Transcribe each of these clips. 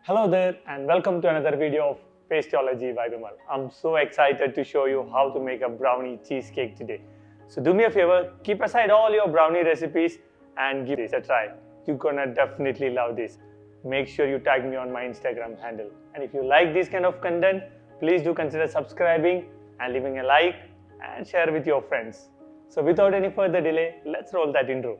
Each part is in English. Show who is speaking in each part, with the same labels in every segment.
Speaker 1: Hello there and welcome to another video of Pastryology by Bimal. I'm so excited to show you how to make a brownie cheesecake today. So do me a favor, keep aside all your brownie recipes and give this a try. You're gonna definitely love this. Make sure you tag me on my Instagram handle. And if you like this kind of content, please do consider subscribing and leaving a like and share with your friends. So without any further delay, let's roll that intro.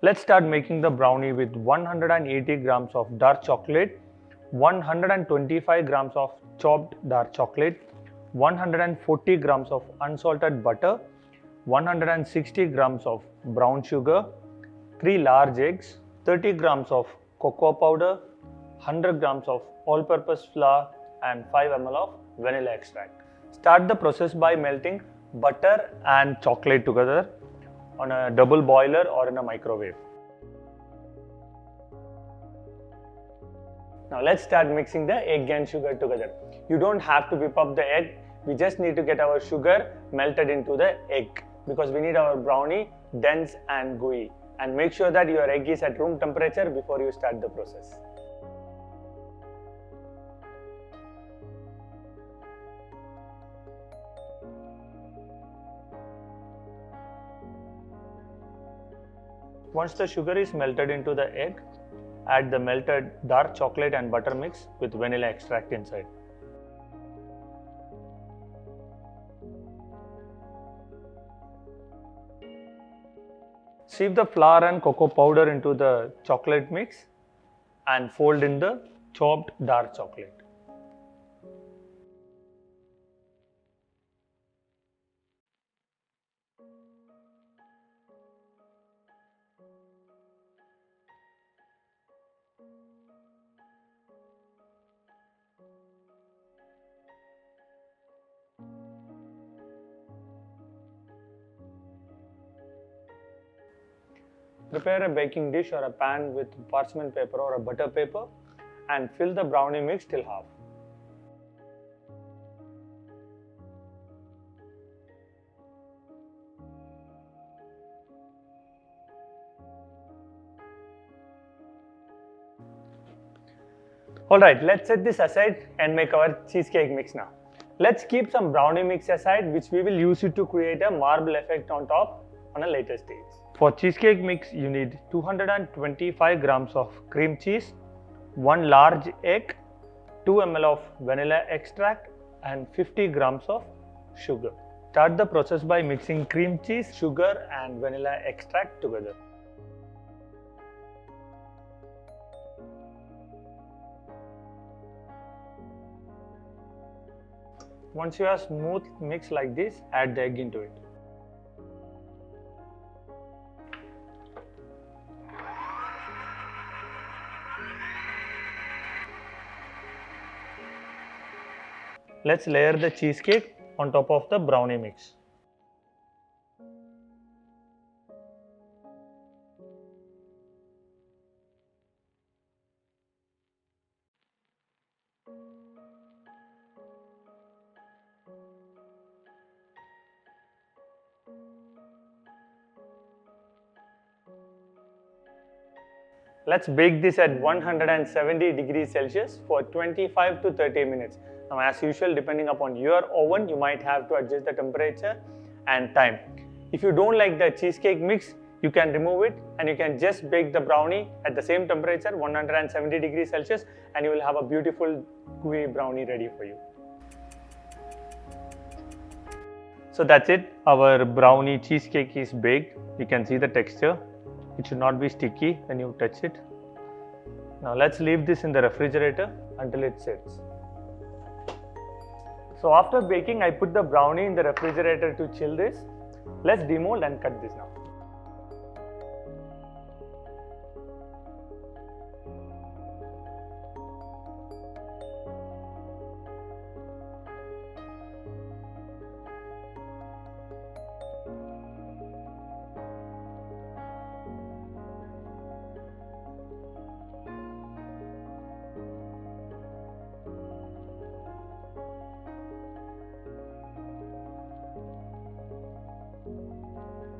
Speaker 1: Let's start making the brownie with 180 grams of dark chocolate, 125 grams of chopped dark chocolate, 140 grams of unsalted butter, 160 grams of brown sugar, 3 large eggs, 30 grams of cocoa powder, 100 grams of all-purpose flour and 5 ml of vanilla extract. Start the process by melting butter and chocolate together on a double boiler or in a microwave. Now let's start mixing the egg and sugar together. You don't have to whip up the egg, we just need to get our sugar melted into the egg because we need our brownie dense and gooey. And make sure that your egg is at room temperature before you start the process. Once the sugar is melted into the egg, add the melted dark chocolate and butter mix with vanilla extract inside. Sieve the flour and cocoa powder into the chocolate mix and fold in the chopped dark chocolate. Prepare a baking dish or a pan with parchment paper or a butter paper and fill the brownie mix till half. Alright, let's set this aside and make our cheesecake mix now. Let's keep some brownie mix aside which we will use it to create a marble effect on top on a later stage. For cheesecake mix, you need 225 grams of cream cheese, 1 large egg, 2 ml of vanilla extract and 50 grams of sugar. Start the process by mixing cream cheese, sugar and vanilla extract together. Once you have smooth mix like this, add the egg into it. Let's layer the cheesecake on top of the brownie mix. Let's bake this at 170 degrees Celsius for 25 to 30 minutes. Now as usual, depending upon your oven, you might have to adjust the temperature and time. If you don't like the cheesecake mix, you can remove it and you can just bake the brownie at the same temperature, 170 degrees Celsius, and you will have a beautiful gooey brownie ready for you. So that's it, our brownie cheesecake is baked. You can see the texture. It should not be sticky when you touch it. Now let's leave this in the refrigerator until it sets. So after baking, I put the brownie in the refrigerator to chill this. Let's demold and cut this now.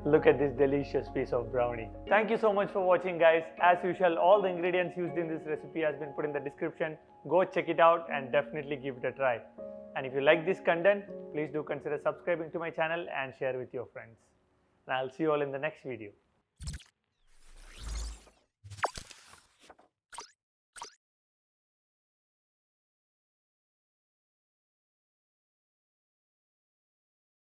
Speaker 1: Look at this delicious piece of brownie. Thank you so much for watching, guys. As usual, all the ingredients used in this recipe has been put in the description. Go check it out and definitely give it a try. And if you like this content, please do consider subscribing to my channel and share with your friends. And I'll see you all in the next video.